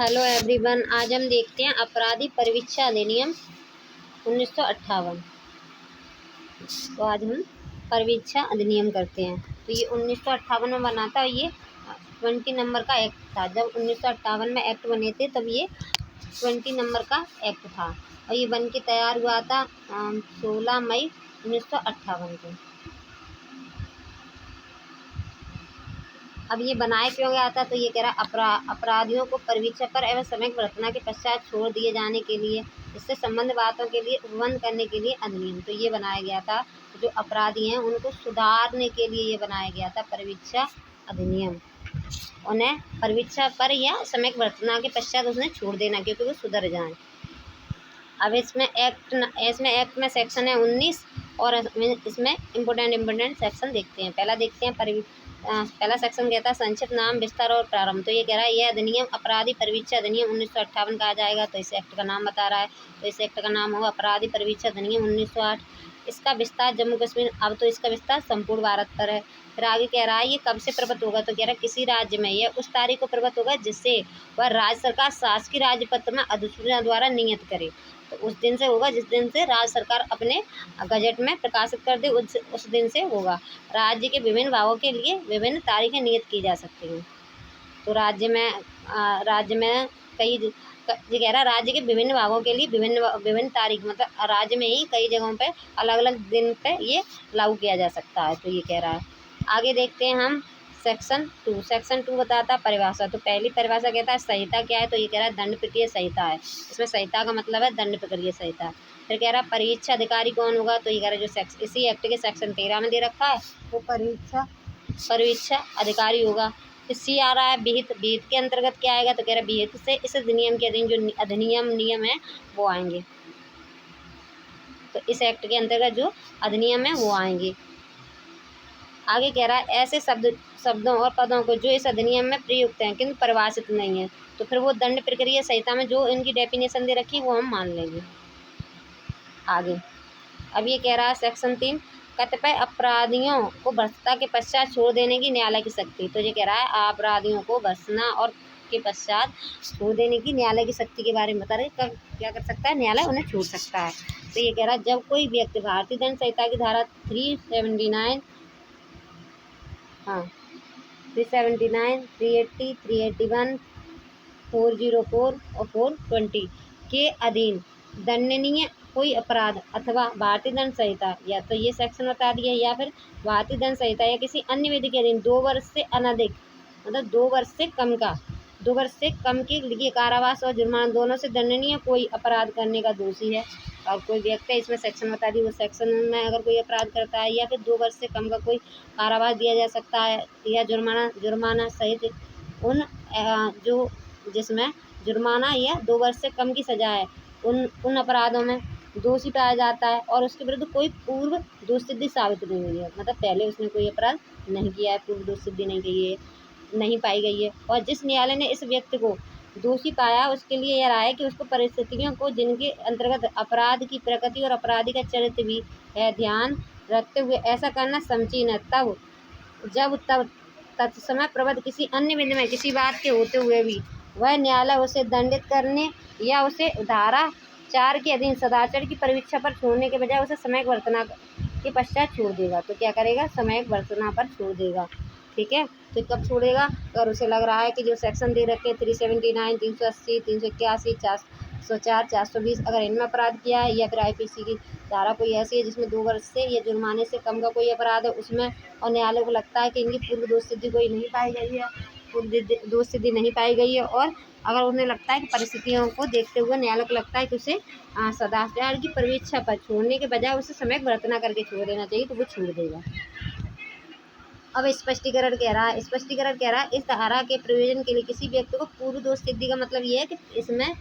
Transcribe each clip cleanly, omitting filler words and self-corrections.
Hello everyone, आज हम देखते हैं अपराधी परिवीक्षा अधिनियम 1958। तो आज हम परिवीक्षा अधिनियम करते हैं। तो ये 1958 में बना था। ये 20 नंबर का एक्ट था। जब 1958 में एक्ट बने थे तब ये 20 नंबर का एक्ट था और ये बन के तैयार हुआ था 16 मई 1958 को। अब ये बनाए क्यों गया था? तो ये कह रहा अपराधियों को परिवीक्षा पर एवं समयक वर्तना के पश्चात छोड़ दिए जाने के लिए, इससे संबंध बातों के लिए उपबंध करने के लिए अधिनियम। तो ये बनाया गया था, जो अपराधी हैं उनको सुधारने के लिए ये बनाया गया था परिवीक्षा अधिनियम। उन्हें परिवीक्षा पर या समयक वर्तना के पश्चात उसने छोड़ देना, क्योंकि वो सुधर जाएं। अब इसमें एक्ट में सेक्शन है 19 और इसमें इम्पोर्टेंट सेक्शन देखते हैं। पहला सेक्शन कहता है संक्षिप्त नाम, विस्तार और प्रारंभ। तो ये कह रहा है यह अधिनियम अपराधी परिवीक्षा अधिनियम 1958 कहा जाएगा। तो इस एक्ट का नाम बता रहा है। तो इस एक्ट का नाम होगा अपराधी परिवीक्षा अधिनियम 1908। इसका विस्तार जम्मू कश्मीर, अब तो इसका विस्तार संपूर्ण भारत पर है। फिर आगे कह रहा है ये कब से प्रवृत्त होगा? तो कह रहा है किसी राज्य में यह उस तारीख को प्रवृत्त होगा जिससे वह राज्य सरकार शासकीय राजपत्र में अधिसूचना द्वारा नियत करे। तो उस दिन से होगा जिस दिन से राज्य सरकार अपने गजट में प्रकाशित कर दे, उस दिन से होगा। राज्य के विभिन्न भागों के लिए विभिन्न तारीखें नियत की जा सकती हैं। तो राज्य में कई, ये कह रहा है राज्य के विभिन्न भागों के लिए विभिन्न तारीख, मतलब राज्य में ही कई जगहों पे अलग अलग दिन पे ये लागू किया जा सकता है। तो ये कह रहा है। आगे देखते हैं हम सेक्शन 2 बताता परिभाषा। तो पहली परिभाषा कहता है संहिता क्या है? तो ये कह रहा है दंड प्रक्रिया संहिता है। इसमें संहिता का मतलब है दंड प्रक्रिया संहिता। फिर कह रहा है परीक्षा अधिकारी कौन होगा? तो ये कह रहा है जो इसी एक्ट के सेक्शन 13 में दे रखा है वो परीक्षा अधिकारी होगा। फिर सी आ रहा है विहित के अंतर्गत क्या आएगा? तो कह रहा है विहित से इस अधिनियम के अधीन जो अधिनियम नियम है वो आएंगे। तो इस एक्ट के अंतर्गत जो अधिनियम है वो आएंगे। आगे कह रहा है ऐसे शब्दों और पदों को जो इस अधिनियम में प्रयुक्त हैं किंतु परिभाषित नहीं है, तो फिर वो दंड प्रक्रिया संहिता में जो इनकी डेफिनेशन दे रखी है वो हम मान लेंगे। आगे अब ये कह रहा है सेक्शन 3 कतिपय अपराधियों को भर्तसता के पश्चात छोड़ देने की न्यायालय की शक्ति। तो ये कह रहा है अपराधियों को भर्त्सना और के पश्चात छोड़ देने की न्यायालय की शक्ति के बारे में बता रहे। कब क्या कर सकता है? न्यायालय उन्हें छोड़ सकता है। तो ये कह रहा है जब कोई व्यक्ति भारतीय दंड संहिता की धारा 379, 380, 381, 404 और 420 के अधीन दंडनीय कोई अपराध अथवा भारतीय दंड संहिता, या तो ये सेक्शन बता दिया, या फिर भारतीय दंड संहिता या किसी अन्य विधि के अधीन 2 वर्ष से अनधिक, मतलब 2 वर्ष से कम के लिए कारावास और जुर्माना दोनों से दंडनीय कोई अपराध करने का दोषी है। और कोई व्यक्ति, इसमें सेक्शन बता दी, वो सेक्शन में अगर कोई अपराध करता है या फिर 2 वर्ष से कम का कोई कारावास दिया जा सकता है या जुर्माना सहित उन जो जिसमें जुर्माना या 2 वर्ष से कम की सजा है, उन अपराधों में दोषी पाया जाता है और उसके विरुद्ध कोई पूर्व दोष सिद्धि साबित नहीं हुई है, मतलब पहले उसने कोई अपराध नहीं किया है, पूर्व दोष सिद्धि नहीं पाई गई है, और जिस न्यायालय ने इस व्यक्ति को दोषी पाया उसके लिए यह राय है कि उसको परिस्थितियों को जिनके अंतर्गत अपराध की प्रकृति और अपराधी का चरित्र भी है ध्यान रखते हुए ऐसा करना समीचीन है। जब तत्समय प्रबद्ध किसी अन्य विधि में किसी बात के होते हुए भी वह न्यायालय उसे दंडित करने या उसे धारा 4 के अधीन सदाचार की परिवीक्षा पर छोड़ने के बजाय उसे समयक वर्तना के पश्चात छोड़ देगा। तो क्या करेगा? समयक वर्तना पर छोड़ देगा। ठीक है। तो कब छोड़ेगा? अगर उसे लग रहा है कि जो सेक्शन दे रखे 379, 380, 381, 404, 420 अगर इनमें अपराध किया है, या फिर IPC की धारा कोई ऐसी है जिसमें 2 वर्ष से या जुर्माने से कम का कोई अपराध है उसमें, और न्यायालय को लगता है कि इनकी पूर्व दोष सिद्धि नहीं पाई गई है, और अगर उन्हें लगता है कि परिस्थितियों को देखते हुए न्यायालय को लगता है कि उसे सदाचार की परिवीक्षा पर छोड़ने के बजाय उसे समयक वर्तना करके छोड़ देना चाहिए, तो वो छोड़ देगा। अब स्पष्टीकरण कह रहा है इस धारा के प्रयोजन के लिए किसी व्यक्ति को पूर्व दोष सिद्धि का मतलब ये है कि इसमें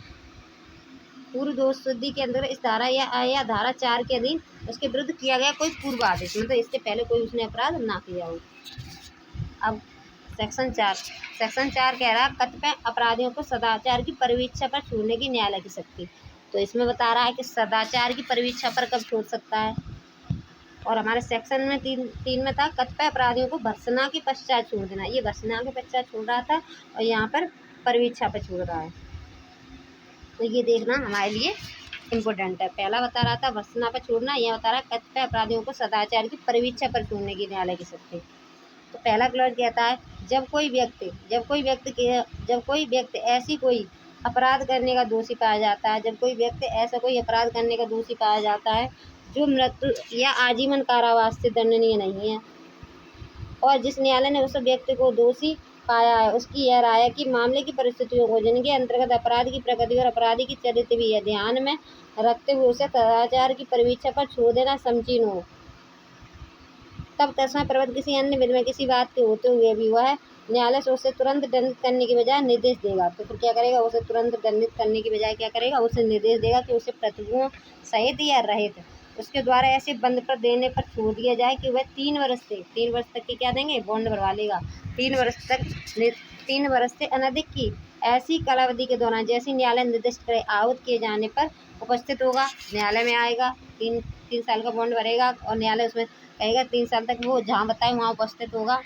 पूर्व दोष सिद्धि के अंदर इस धारा या धारा 4 के अधीन उसके विरुद्ध किया गया कोई पूर्व आदेश, मतलब इससे पहले कोई उसने अपराध ना किया हो। अब सेक्शन 4 कह रहा है कतिपय अपराधियों को सदाचार की परिवीक्षा पर छोड़ने की न्यायालय की शक्ति। तो इसमें बता रहा है कि सदाचार की परिवीक्षा पर कब छोड़ सकता है, और हमारे सेक्शन में 3 में था कतिपय अपराधियों को भर्त्सना के पश्चात छोड़ देना। ये भर्त्सना के पश्चात छोड़ रहा था और यहाँ पर परिवीक्षा पर छोड़ रहा है। तो ये देखना हमारे लिए इम्पोर्टेंट है। पहला बता रहा था भर्त्सना पर छोड़ना, यह बता रहा है कतिपय अपराधियों को सदाचार की परिवीक्षा पर छोड़ने की न्यायालय की शक्ति। तो पहला क्लॉज कहता है जब कोई व्यक्ति ऐसी कोई अपराध करने का दोषी पाया जाता है, जब कोई व्यक्ति ऐसा कोई अपराध करने का दोषी पाया जाता है जो मृत्यु या आजीवन कारावास से दंडनीय नहीं है, और जिस न्यायालय ने उस व्यक्ति को दोषी पाया है उसकी यह राय है कि मामले की परिस्थितियों को, जिनके अंतर्गत अपराध की प्रकृति और अपराधी की चरित्र भी है, ध्यान में रखते हुए उसे सदाचार की परिवीक्षा पर छोड़ देना समीचीन हो, तब तस्मै प्रवृत्त किसी अन्य विधि में किसी बात के होते हुए भी वह न्यायालय से उसे तुरंत दंडित करने की बजाय निर्देश देगा। तो फिर क्या करेगा, उसे तुरंत दंडित करने की बजाय क्या करेगा, उसे निर्देश देगा कि उसे प्रतिभूओं सहित या रहित उसके द्वारा ऐसे बंद पर देने पर छोड़ दिया जाए कि वह 3 वर्ष तक के क्या देंगे, बॉन्ड भरवा लेगा। 3 वर्ष से अनधिक की ऐसी कालावधि के दौरान जैसी न्यायालय निर्दिष्ट करे आहूत किए जाने पर उपस्थित होगा, न्यायालय में आएगा, 3 साल का बॉन्ड भरेगा और न्यायालय उसमें कहेगा 3 साल तक वो जहाँ बताए वहाँ उपस्थित होगा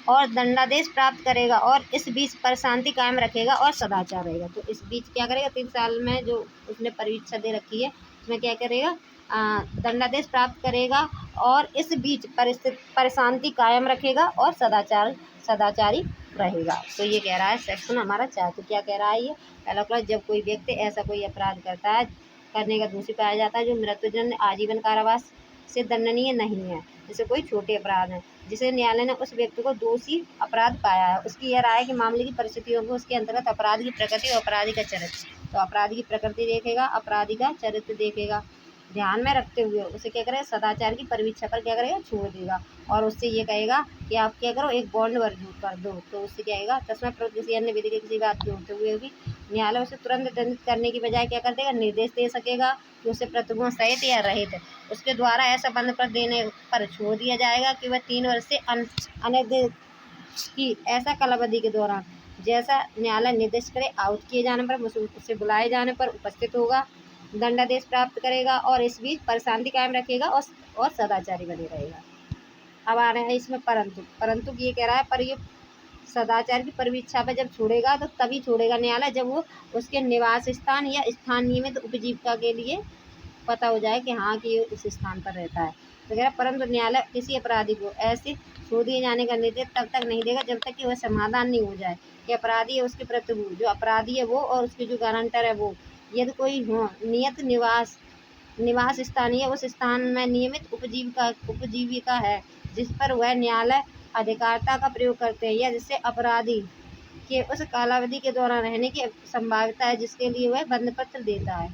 और दंडादेश प्राप्त करेगा, और इस बीच पर शांति कायम रखेगा और सदाचार रहेगा। तो इस बीच क्या करेगा, 3 साल में जो उसने परीक्षा दे रखी है उसमें क्या करेगा, दंडादेश प्राप्त करेगा और इस बीच पर शांति कायम रखेगा और सदाचारी रहेगा। तो ये कह रहा है सेक्शन हमारा 4। तो क्या कह रहा है ये पहला क्लास, जब कोई व्यक्ति ऐसा कोई अपराध करता है करने का दोषी पाया जाता है जो मृत्युदंड आजीवन कारावास से दंडनीय नहीं है, जैसे कोई छोटे अपराध हैं, जिसे न्यायालय ने उस व्यक्ति को दोषी अपराध पाया है, उसकी यह राय है कि मामले की परिस्थितियों को, उसके अंतर्गत अपराध की प्रकृति और अपराधी का चरित्र। तो अपराधी की प्रकृति देखेगा, अपराधी का चरित्र देखेगा, ध्यान में रखते हुए उसे क्या करेगा, सदाचार की परिवीक्षा पर क्या करेगा, छोड़ देगा, और उससे ये कहेगा कि आप क्या करो, एक बॉन्ड कर दो। तो उससे क्या आएगा, तस्मै प्रवृत्त किसी अन्य विधि के किसी बात के होते हुए भी न्यायालय उसे तुरंत दंडित करने की बजाय क्या कर देगा, निर्देश दे सकेगा कि उसे प्रतिभूओं सहित या रहित उसके द्वारा ऐसा बंद पर देने पर छोड़ दिया जाएगा कि वह 3 वर्ष से अनधिक की ऐसा कालावधि के दौरान जैसा न्यायालय निर्दिष्ट करे आहूत किए जाने पर उसे बुलाए जाने पर उपस्थित होगा, दंडादेश प्राप्त करेगा और इस बीच पर शांति कायम रखेगा और सदाचारी बने रहेगा। अब आ रहे हैं इसमें परंतु ये कह रहा है, पर ये सदाचार की परिवीक्षा पर जब छोड़ेगा तो तभी छोड़ेगा न्यायालय जब वो उसके निवास स्थान या स्थान नियमित उपजीविका के लिए पता हो जाए कि हाँ कि ये उस स्थान पर रहता है। तो कह रहा परंतु न्यायालय किसी अपराधी को ऐसे छोड़ दिए जाने का निर्देश तब तक नहीं देगा जब तक कि वह समाधान नहीं हो जाए कि अपराधी है उसके प्रतिभू, जो अपराधी है वो और उसके जो गारंटर है वो, यदि कोई हो नियत निवास स्थानीय उस स्थान में नियमित उपजीविका है जिस पर वह न्यायालय अधिकारिता का प्रयोग करते हैं, या जिससे अपराधी के उस कालावधि के दौरान रहने की संभाव्यता है जिसके लिए वह बंद पत्र देता है।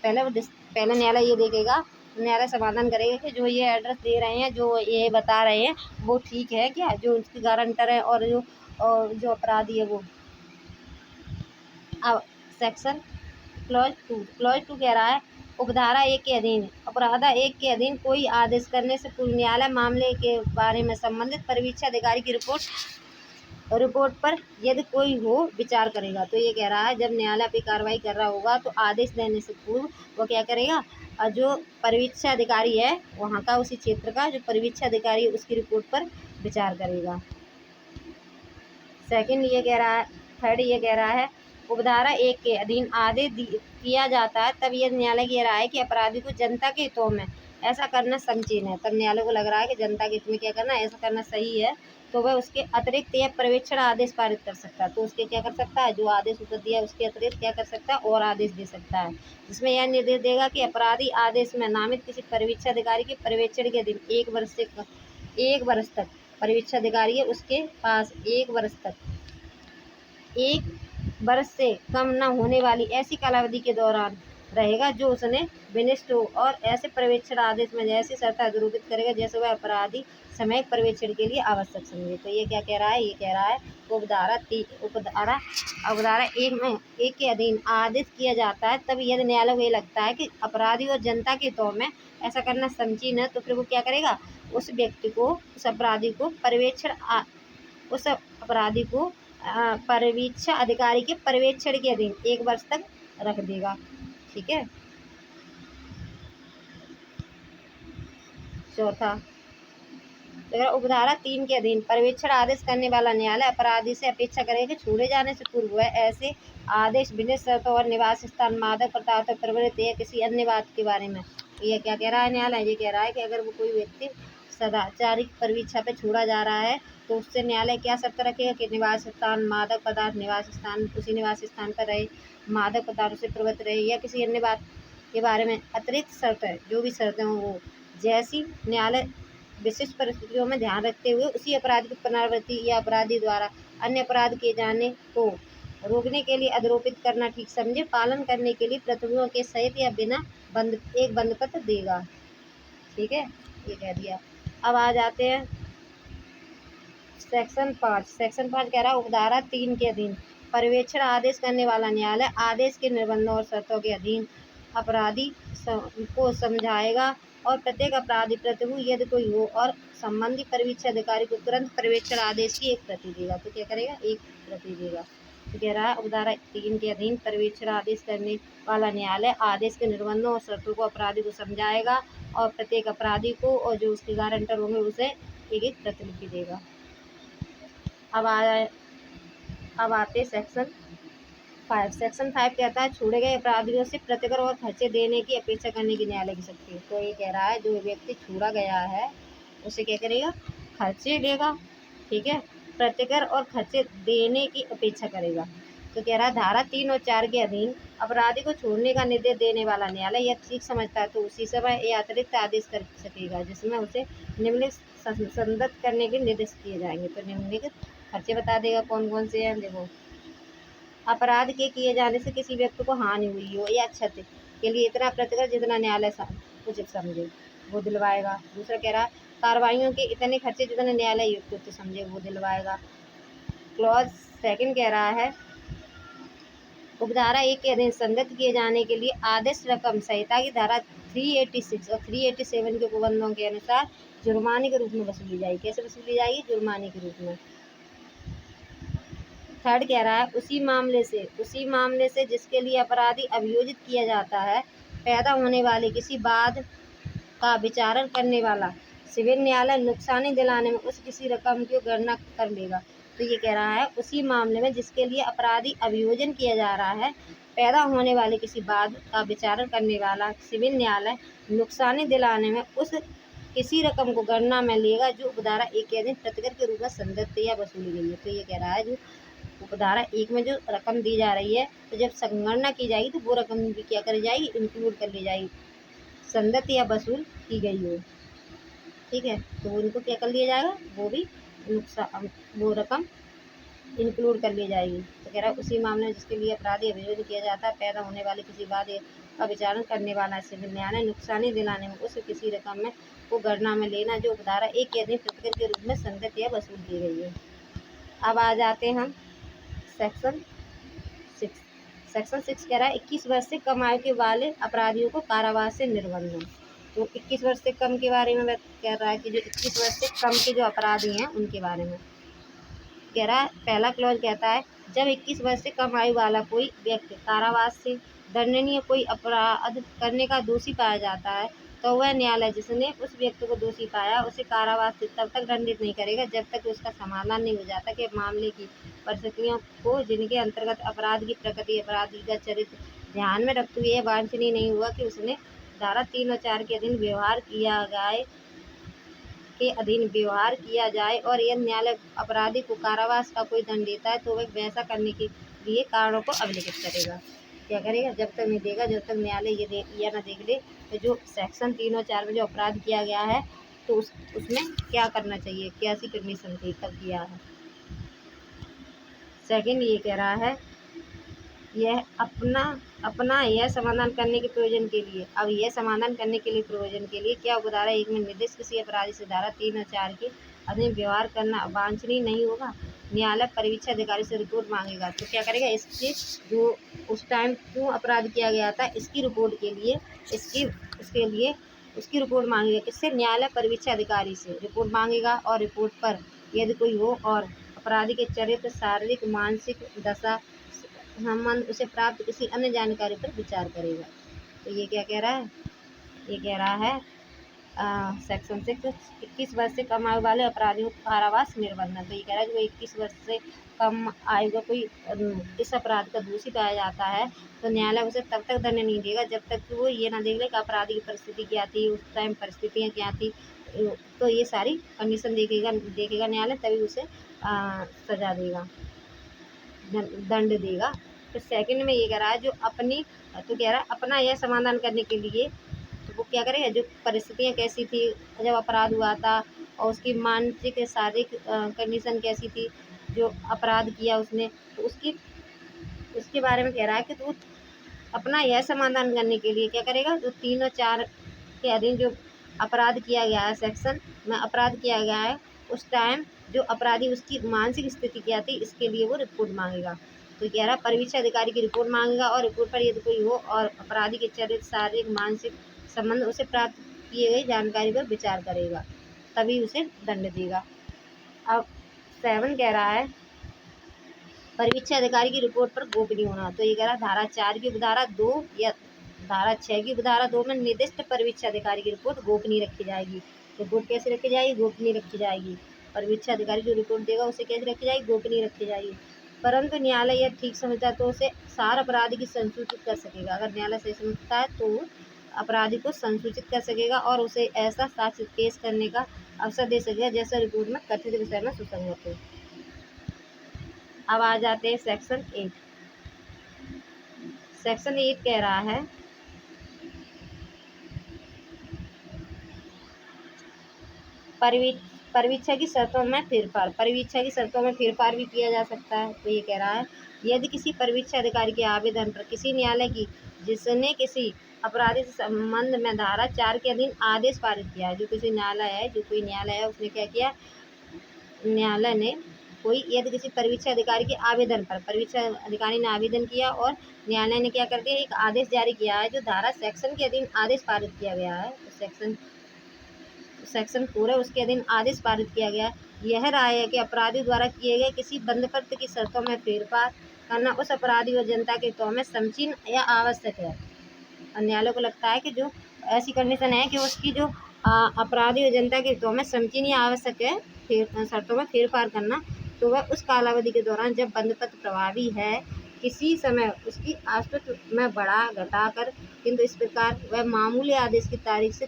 पहले न्यायालय ये देखेगा, न्यायालय समाधान करेगा कि जो ये एड्रेस दे रहे हैं, जो ये बता रहे हैं वो ठीक है क्या, जो उसके गारंटर है और जो अपराधी है वो। अब सेक्शन क्लॉज 2 कह रहा है, उपधारा 1 के अधीन अपराधा 1 के अधीन कोई आदेश करने से पूर्व न्यायालय मामले के बारे में संबंधित परीक्षा अधिकारी की रिपोर्ट पर यदि कोई हो विचार करेगा। तो ये कह रहा है जब न्यायालय पे कार्रवाई कर रहा होगा तो आदेश देने से पूर्व वो क्या करेगा, और जो परीक्षा अधिकारी है वहाँ का, उसी क्षेत्र का जो परीक्षा अधिकारी है उसकी रिपोर्ट पर विचार करेगा। थर्ड ये कह रहा है, उपधारा 1 के अधीन आदेश किया जाता है तब यह न्यायालय की राय है कि अपराधी को जनता के हितों में ऐसा करना समीचीन है। तब न्यायालय को लग रहा है कि जनता के हित में क्या करना, ऐसा करना सही है, तो वह उसके अतिरिक्त यह पर्यवेक्षण आदेश पारित कर सकता है। तो उसके क्या कर सकता है, जो आदेश उसने दिया उसके अतिरिक्त क्या कर सकता है, और आदेश दे सकता है, जिसमें यह निर्देश देगा कि अपराधी आदेश में नामित किसी पर्यवेक्षण अधिकारी के पर्यवेक्षण के अधीन 1 वर्ष तक पर्यवेक्षण अधिकारी है उसके पास 1 वर्ष से कम न होने वाली ऐसी कालावधि के दौरान रहेगा जो उसने विनिष्ट हो, और ऐसे पर्यवेक्षण आदेश में ऐसी शर्त आरोपित करेगा जैसे वह अपराधी समय पर्यवेक्षण के लिए आवश्यक समझे। तो ये क्या कह रहा है, ये कह रहा है उपधारा 1 के अधीन आदेश किया जाता है तब यदि न्यायालय को ये लगता है कि अपराधी और जनता के हितों में ऐसा करना समीचीन है, तो फिर वो क्या करेगा, उस अपराधी को परीक्षा अधिकारी के पर्यवेक्षण के अधीन 1 वर्ष तक रख देगा। ठीक है। चौथा, तो अगर उपधारा 3 के अधीन पर्यवेक्षण आदेश करने वाला न्यायालय अपराधी से अपेक्षा करेगा कि छोड़े जाने से पूर्व वह ऐसे आदेश विनिश्चित शर्तों और निवास स्थान, मादक पदार्थों, प्रवृत्ति या किसी अन्य बात के बारे में, ये क्या कह रहा है न्यायालय, ये कह रहा है कि अगर वो कोई व्यक्ति सदाचारिक परीक्षा पे छोड़ा जा रहा है तो उससे न्यायालय क्या शर्त रखेगा कि निवास स्थान, मादक पदार्थ, निवास स्थान, उसी निवास स्थान पर रहे, मादक पदार्थों से प्रवृत्त रहे या किसी अन्य बात के बारे में अतिरिक्त शर्त है, जो भी शर्तें हों वो जैसी न्यायालय विशिष्ट परिस्थितियों में ध्यान रखते हुए उसी अपराध की पुनरावृत्ति या अपराधी द्वारा अन्य अपराध किए जाने को रोकने के लिए अधरोपित करना ठीक समझे, पालन करने के लिए प्रतिभूतियों के सहित या बिना एक बंद पत्र देगा। ठीक है, ये कह दिया। अब आ जाते हैं सेक्शन 5। सेक्शन 5 कह रहा है उपधारा 3 के अधीन पर्यवेक्षण आदेश करने वाला न्यायालय आदेश के निर्बंधों और शर्तों के अधीन अपराधी को समझाएगा और प्रत्येक अपराधी प्रतिभू यदि कोई हो और संबंधी पर्यवेक्षण अधिकारी को तुरंत पर्यवेक्षण आदेश की एक प्रति देगा। तो क्या करेगा, एक प्रति देगा। तो कह रहा है उपधारा 3 के अधीन पर्यवेक्षण आदेश करने वाला न्यायालय आदेश के निर्बंधों और शर्तों को अपराधी को समझाएगा और प्रत्येक अपराधी को और जो उसके गारंटर होंगे उसे एक एक प्रतिलिपि देगा। अब आते सेक्शन 5। सेक्शन 5 कहता है छोड़े गए अपराधियों से प्रतिकर और खर्चे देने की अपेक्षा करने की न्यायालय की शक्ति है। तो ये कह रहा है जो व्यक्ति छोड़ा गया है उसे क्या करेगा, खर्चे देगा। ठीक है, प्रतिकर और खर्चे देने की अपेक्षा करेगा। तो कह रहा है धारा 3 और 4 के अधीन अपराधी को छोड़ने का निर्देश देने वाला न्यायालय यह ठीक समझता है तो उसी समय यह अतिरिक्त आदेश कर सकेगा जिसमें उसे निम्नलिखित संदत करने के निर्देश दिए जाएंगे। तो निम्नलिखित खर्चे बता देगा कौन कौन से हैं। देखो, अपराध के किए जाने से किसी व्यक्ति को हानि हुई हो या क्षति के लिए इतना प्रतिकर जितना न्यायालय उचित समझे वो दिलवाएगा। दूसरा कह रहा है कार्रवाइयों के इतने खर्चे जितने न्यायालय युक्त समझे वो दिलवाएगा। क्लॉज 2 कह रहा है उपधारा 1 के अधीन संगत किए जाने के लिए आदेश रकम संहिता की धारा 386 और 387 के उपबंधों के अनुसार जुर्माने के रूप में वसूली जाएगी। कैसे वसूली जाएगी, जुर्माने के रूप में। 3 कह रहा है उसी मामले से जिसके लिए अपराधी अभियोजित किया जाता है पैदा होने वाले किसी वाद का विचारण करने वाला सिविल न्यायालय नुकसानी दिलाने में उस किसी रकम की गणना कर लेगा। तो ये कह रहा है उसी मामले में जिसके लिए अपराधी अभियोजन किया जा रहा है पैदा होने वाले किसी वाद का विचारण करने वाला सिविल न्यायालय नुकसानी दिलाने में उस किसी रकम को गणना में लेगा जो उपधारा 1 के अधीन प्रतिकर के रूप में संदत या वसूली गई है। तो ये कह रहा है जो उपधारा 1 में जो रकम दी जा रही है तो जब संगणना की जाएगी तो वो रकम भी क्या करी जाएगी, इंक्लूड कर ली जाएगी, संदत या वसूल की गई हो। ठीक है, तो उनको क्या कर लिया जाएगा, वो भी नुकसान वो रकम इंक्लूड कर ली जाएगी। तो कह रहा है उसी मामले में जिसके लिए अपराधी अभियोजन किया जाता है पैदा होने वाले किसी वाद का विचारण करने वाला सिविल न्यायालय नुकसानी दिलाने में उस किसी रकम में को गणना में लेना जो उपधारा 1 के अधीन प्रतिकर के रूप में संदत या वसूल की गई है। अब आ जाते हैं हम सेक्शन 6। सेक्शन 6 कह रहा है 21 वर्ष से कम आयु के वाले अपराधियों को कारावास से निर्बंधन। तो 21 वर्ष से कम के बारे में कह रहा है कि जो 21 वर्ष से कम के जो अपराधी हैं उनके बारे में कह रहा है। पहला क्लॉज कहता है जब 21 वर्ष से कम आयु वाला कोई व्यक्ति कारावास से दंडनीय कोई अपराध करने का दोषी पाया जाता है तो वह न्यायालय जिसने उस व्यक्ति को दोषी पाया उसे कारावास से तब तक दंडित नहीं करेगा जब तक उसका समाधान नहीं हो जाता कि मामले की परिस्थितियों को जिनके अंतर्गत अपराध की प्रकृति, अपराधी का चरित्र ध्यान में रखते हुए यह वांछनीय नहीं हुआ कि उसने धारा 3 और 4 के अधीन व्यवहार किया जाए और यदि न्यायालय अपराधी को कारावास का कोई दंड देता है तो वह वैसा करने के लिए कारणों को अभिलिखित करेगा। क्या करेगा, जब तक नहीं देगा जब तक न्यायालय ये न देख ले तो जो सेक्शन 3 और 4 में जो अपराध किया गया है तो उसमें क्या करना चाहिए, कैसी कंडीशन थी तब किया है। सेकंड ये कह रहा है यह अपना यह समाधान करने के प्रयोजन के लिए प्रयोजन के लिए क्या उपधारा 1 में निर्दिष्ट किसी अपराधी से धारा 3 और 4 के अधीन व्यवहार करना वांछनीय नहीं होगा। न्यायालय परिवीक्षा अधिकारी से रिपोर्ट मांगेगा। तो क्या करेगा, इसके जो उस टाइम क्यों अपराध किया गया था इसकी रिपोर्ट के लिए उसकी रिपोर्ट मांगेगा। किससे, न्यायालय परिवीक्षा अधिकारी से रिपोर्ट मांगेगा और रिपोर्ट पर यदि कोई हो और अपराधी के चरित्र, शारीरिक, मानसिक दशा संबंध उसे प्राप्त किसी अन्य जानकारी पर विचार करेगा। तो ये क्या कह रहा है, ये कह रहा है सेक्शन 6 21 वर्ष से कम आयु वाले अपराधियों को कारावास निर्बंधन। तो ये कह रहा है जो 21 वर्ष से कम आयु का कोई इस अपराध का दोषी पाया जाता है तो न्यायालय उसे तब तक दंड नहीं देगा जब तक कि वो ये ना देख ले कि अपराधी की परिस्थिति क्या थी, उस टाइम परिस्थितियाँ क्या थी। तो ये सारी कंडीशन देखेगा न्यायालय, तभी उसे सजा देगा, दंड देगा। तो सेकंड में ये कह रहा है जो अपनी, तो कह रहा है अपना यह समाधान करने के लिए तो वो क्या करेगा, जो परिस्थितियाँ कैसी थी जब अपराध हुआ था और उसकी मानसिक शारीरिक कंडीशन कैसी थी जो अपराध किया उसने, तो उसके बारे में कह रहा है कि तो अपना यह समाधान करने के लिए क्या करेगा, जो 3 और 4 के अधीन जो अपराध किया गया है, सेक्शन में अपराध किया गया है, उस टाइम जो अपराधी उसकी मानसिक स्थिति क्या थी इसके लिए वो रिपोर्ट मांगेगा। तो कह रहा परीक्षा अधिकारी की रिपोर्ट मांगेगा और रिपोर्ट पर यदि कोई हो और अपराधी के चरित्र, शारीरिक, मानसिक संबंध उसे प्राप्त किए गई जानकारी पर विचार करेगा, तभी उसे दंड देगा। अब 7 कह रहा है परीक्षा अधिकारी की रिपोर्ट पर गोपनीय होना। तो ये कह रहा धारा 4 की उपधारा 2 या धारा 6 की उपधारा 2 में निर्दिष्ट परीक्षा अधिकारी की रिपोर्ट गोपनीय रखी जाएगी। रिपोर्ट कैसे रखी जाएगी, गोपनीय रखी जाएगी। परीक्षा अधिकारी जो रिपोर्ट देगा उसे कैसे रखी जाएगी, गोपनीय रखी जाएगी। परंतु न्यायालय यह ठीक समझता है तो उसे सार अपराधी की संसूचित कर सकेगा। अगर न्यायालय सही समझता है तो अपराधी को संसूचित कर सकेगा और उसे ऐसा साक्ष्य पेश करने का अवसर दे सकेगा जैसा रिपोर्ट में कथित विषय में सुसंगत हो। अब आ जाते हैं सेक्शन 8। सेक्शन 8 कह रहा है परीक्षा की शर्तों में फेरफार। परीक्षा की शर्तों में फेरफार भी किया जा सकता है। तो ये कह रहा है यदि किसी परीक्षा अधिकारी के आवेदन पर किसी न्यायालय की जिसने किसी अपराधी से संबंध में धारा 4 के अधीन आदेश पारित किया है, जो कोई न्यायालय है उसने क्या किया, न्यायालय ने यदि किसी परीक्षा अधिकारी के आवेदन पर परीक्षा अधिकारी ने आवेदन किया और न्यायालय ने क्या कर दिया, एक आदेश जारी किया है जो धारा सेक्शन के अधीन आदेश पारित किया गया है, सेक्शन 4 है उसके अधीन आदेश पारित किया गया। यह राय है कि अपराधी द्वारा किए गए किसी बंदपत्र की शर्तों में फेरफार करना उस अपराधी और जनता के हितों में समीचीन या आवश्यक है। और न्यायालय को लगता है कि जो ऐसी कंडीशन है कि उसकी जो अपराधी और जनता के हितों में समीचीन या आवश्यक है शर्तों में फेरफार करना, तो वह उस कालावधि के दौरान जब बंदपत्र प्रभावी है किसी समय उसकी आस्पेक्ट में बढ़ा घटा कर, किंतु इस प्रकार वह मामूली आदेश की तारीख से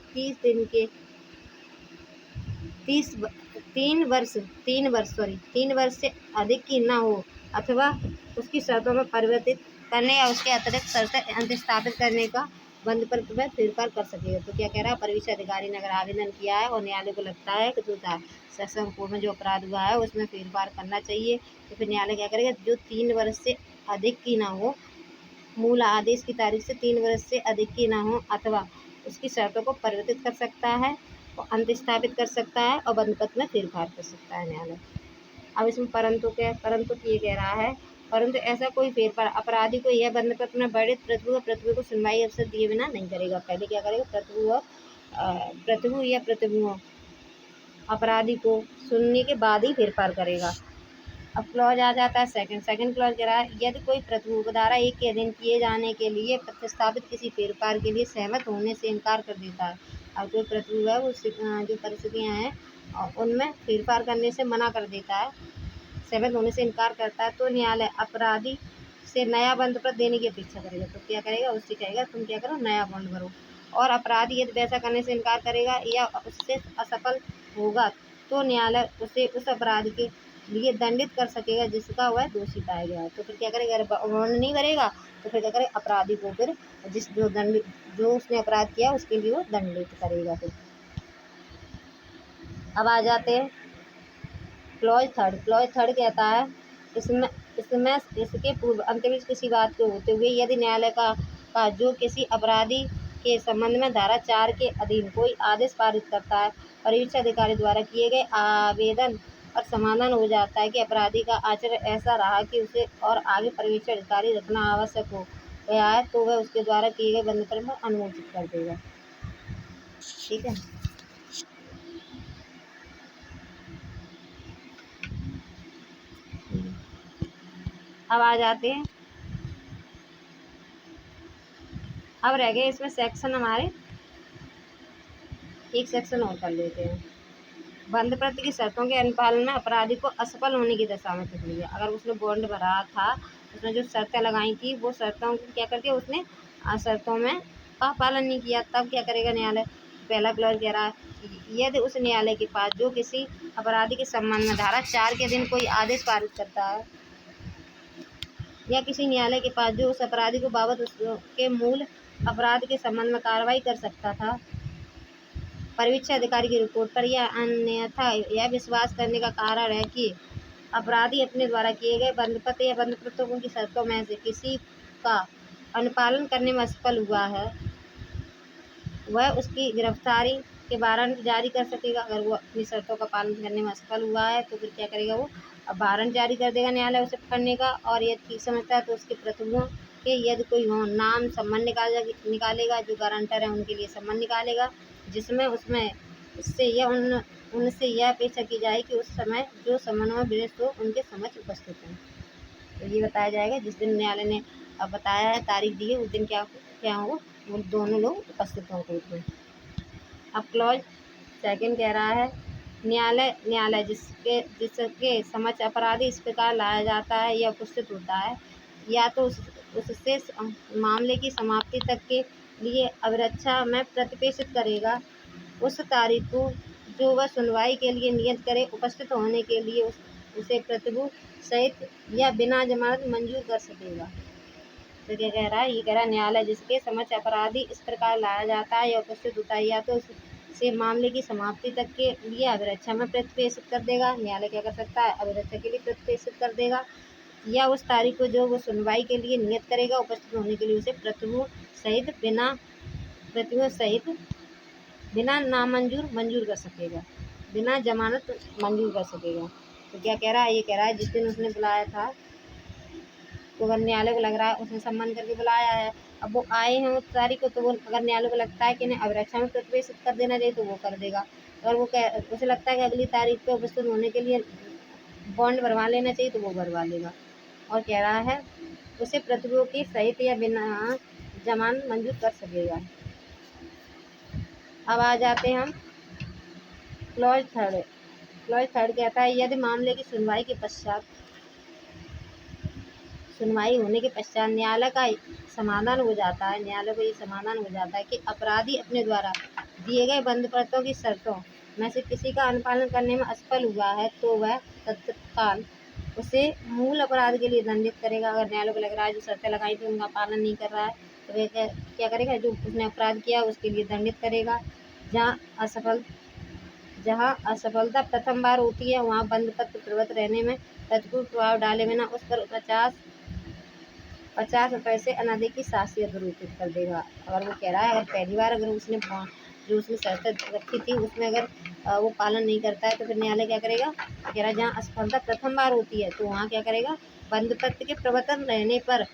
3 वर्ष से अधिक की न हो अथवा उसकी शर्तों में परिवर्तित करने या उसके अतिरिक्त शर्तें अंतस्थापित करने का बंदपत्र में फेरफार कर सकेगा। तो क्या कह रहा है, परीक्षा अधिकारी ने अगर आवेदन किया है और न्यायालय को लगता है कि सेक्शन 4 में जो अपराध हुआ है उसमें फेरफार करना चाहिए, तो फिर न्यायालय क्या करेगा, जो 3 वर्ष से अधिक की ना हो, मूल आदेश की तारीख से 3 वर्ष से अधिक की ना हो अथवा उसकी शर्तों को परिवर्तित कर सकता है और अंतस्थापित कर सकता है और बंदपत्र में फेरफार कर सकता है न्यायालय। अब इसमें परंतु ये कह रहा है परंतु ऐसा कोई फेरफार अपराधी को यह बंदपत्र में बढ़ित प्रतिभू को सुनवाई अवसर दिए बिना नहीं करेगा। पहले क्या करेगा, प्रतिभू अपराधी को सुनने के बाद ही फेरफार करेगा। अब क्लॉज आ जाता है सेकंड क्लॉज कह रहा है यदि कोई प्रतिभू धारा 1 के अधीन किए जाने के लिए प्रतिस्थापित किसी फेरफार के लिए सहमत होने से इनकार कर देता है। अब जो प्रतिभू है वो जो परिस्थितियाँ हैं उनमें फेरफार करने से मना कर देता है, सहमत होने से इनकार करता है, तो न्यायालय अपराधी से नया बंदपत्र देने की अपेक्षा करेगा। तो क्या करेगा, उससे कहेगा तुम क्या करो, नया बॉन्ड भरो। और अपराधी यदि वैसा करने से इनकार करेगा या उससे असफल होगा तो न्यायालय उसे उस अपराध के लिए दंडित कर सकेगा जिसका वह दोषी पाया गया है। तो फिर क्या करेगा, अगर बॉन्ड नहीं भरेगा तो फिर क्या करेगा, अपराधी को फिर जो उसने अपराध किया उसके लिए वो दंडित करेगा। फिर अब आ जाते हैं क्लॉज थर्ड कहता है इसमें इसके पूर्व अंतरिक्ष किसी बात के होते हुए यदि न्यायालय का जो किसी अपराधी के संबंध में धारा 4 के अधीन कोई आदेश पारित करता है, परीक्षा अधिकारी द्वारा किए गए आवेदन और समाधान हो जाता है कि अपराधी का आचरण ऐसा रहा कि उसे और आगे परीक्षा अधिकारी रखना आवश्यक हो गया है, तो वह उसके द्वारा किए गए बंदपत्र में अनुमोदित कर देगा। ठीक है। अब आ जाते हैं, अब रह गए इसमें सेक्शन हमारे एक सेक्शन और कर लेते हैं। बंधपत्र की शर्तों के अनुपालन में अपराधी को असफल होने की दशा में कुछ लिया। अगर उसने बॉन्ड भरा था, उसने जो शर्तें लगाई थी, वो शर्तों को क्या करके उसने शर्तों में का पालन नहीं किया, तब क्या करेगा न्यायालय। पहला क्लॉज कह रहा है, यदि उस न्यायालय के पास जो किसी अपराधी के संबंध में धारा 4 के दिन कोई आदेश पारित करता है, या किसी न्यायालय के पास जो उस अपराधी को बाबत उसके मूल अपराध के संबंध में कार्रवाई कर सकता था, परीक्षा अधिकारी की रिपोर्ट पर, या अन्यथा यह विश्वास करने का कारण है कि अपराधी अपने द्वारा किए गए बंधपत्र या बंधपत्रों की शर्तों में से किसी का अनुपालन करने में असफल हुआ है, वह उसकी गिरफ्तारी के वारंट जारी कर सकेगा। अगर वो अपनी शर्तों का पालन करने में असफल हुआ है तो फिर क्या करेगा, वो अब वारंट जारी कर देगा न्यायालय उसे पकड़ने का। और यदि ठीक समझता है तो उसके प्रतिभूओं के यदि कोई हो नाम सम्मान निकालेगा, जो गारंटर है उनके लिए सम्मान निकालेगा, जिसमें उसमें उससे यह उनसे यह अपेक्षा की जाए कि उस समय जो सम्मान में विदेश हो उनके समक्ष उपस्थित हों। तो ये बताया जाएगा जिस दिन न्यायालय ने अब बताया है, तारीख दी है, उस दिन क्या क्या हो, वो दोनों लोग उपस्थित हों कोर्ट में। अब क्लॉज सेकंड कह रहा है, न्यायालय जिसके समक्ष अपराधी इस प्रकार लाया जाता है या उपस्थित होता है, या तो उससे मामले की समाप्ति तक के लिए अभिरक्षा में प्रतिप्रेषित करेगा, उस तारीख को जो वह सुनवाई के लिए नियत करे उपस्थित होने के लिए उसे प्रतिभूत सहित या बिना जमानत मंजूर कर सकेगा। तो क्या कह रहा है, ये कह रहा है न्यायालय जिसके समक्ष अपराधी इस प्रकार लाया जाता है या उपस्थित होता है, या तो उसे मामले की समाप्ति तक के लिए अभिरक्षा में प्रतिप्रेषित कर देगा। न्यायालय क्या कर सकता है, अभिरक्षा के लिए प्रतिप्रेषित कर देगा, या उस तारीख को जो वो सुनवाई के लिए नियत करेगा उपस्थित होने के लिए उसे प्रतिभूत सहित बिना नामंजूर मंजूर कर सकेगा, बिना जमानत मंजूर कर सकेगा। तो क्या कह रहा है, ये कह रहा है जिस दिन उसने बुलाया था, तो अगर न्यायालय को लग रहा है उसने सम्मान करके बुलाया है, अब वो आए हैं उस तारीख को, तो वो अगर न्यायालय को लगता है कि इन्हें अभिरक्षा में प्रतिप्रेषित कर देना चाहिए तो वो कर देगा। अगर वो उसे लगता है कि अगली तारीख पर उपस्थित होने के लिए बॉन्ड भरवा लेना चाहिए तो वो भरवा लेगा। और कह रहा है उसे प्रतिभूतियों की सहित या बिना जमानत मंजूर कर सकेगा। अब आ जाते हैं हम क्लॉज थर्ड। क्लॉज थर्ड कहता है, यदि मामले की सुनवाई होने के पश्चात न्यायालय का समाधान हो जाता है, न्यायालय को ये समाधान हो जाता है कि अपराधी अपने द्वारा दिए गए बंधपत्रों की शर्तों में से किसी का अनुपालन करने में असफल हुआ है, तो वह तत्काल उसे मूल अपराध के लिए दंडित करेगा। अगर न्यायालय को लग रहा है जो शर्तें लगाई थी उनका पालन नहीं कर रहा है, तो वह क्या करेगा, जो उसने अपराध किया उसके लिए दंडित करेगा। जहाँ असफलता प्रथम बार होती है, वहाँ बंधपत्र प्रवृत्त रहने में प्रतिकूल प्रभाव डाले बिना उस पर 50 रुपये से अनधिक की शास्ति अधरोपित कर देगा। अगर वो कह रहा है, अगर पहली बार अगर उसने जो उसने शर्तें रखी थी उसमें अगर वो पालन नहीं करता है, तो फिर न्यायालय क्या करेगा, कह रहा है जहाँ असफलता प्रथम बार होती है तो वहाँ क्या करेगा, बंधपत्र के प्रवर्तन रहने पर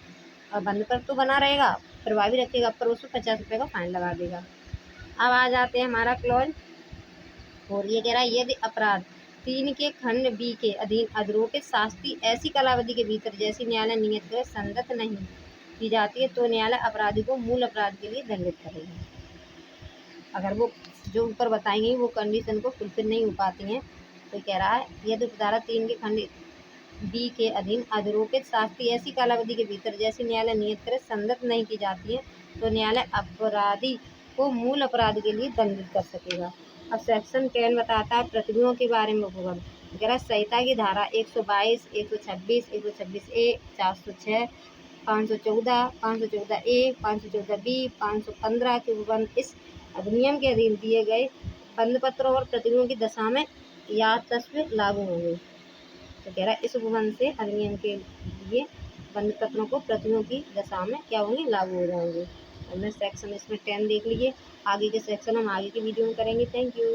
बंधपत्र तो बना रहेगा, प्रभावी रखेगा, पर उसको 50 रुपये का फाइन लगा देगा। अब आ जाते हैं हमारा क्लॉज, और ये कह रहा है, यदि अपराध 3 के खंड बी के अधीन अधरोपित शास्ति ऐसी कालावधि के भीतर जैसी न्यायालय नियत करे संगत नहीं की जाती है, तो न्यायालय अपराधी को मूल अपराध के लिए दंडित करेगा। अगर वो जो ऊपर बताएंगे वो कंडीशन को फुलफिल नहीं हो पाती हैं, तो कह रहा है यदि धारा 3 के खंड बी के अधीन अधरोपित शास्ति ऐसी कालावधि के भीतर जैसी न्यायालय नियत करे संगत नहीं की जाती है, तो न्यायालय अपराधी को मूल अपराध के लिए दंडित कर सकेगा। अब सेक्शन 10 बताता है प्रतिभूतियों के बारे में उपगम। गैर संहिता की धारा 122, 126, 126 ए, 406, 514, 514 ए, 514 बी, 515 के उपबंध इस अधिनियम के अधीन दिए गए बंधपत्रों और प्रतिभूतियों की दशा में यथास्थिति लागू होंगे। तो कह रहा है इस उपबंध से अधिनियम के लिए बंधपत्रों को प्रतिभूतियों की दशा में क्या होंगे, लागू हो जाएंगे। हमने सेक्शन इसमें 10 देख लिए, आगे के सेक्शन हम आगे की वीडियो में करेंगे। Thank you.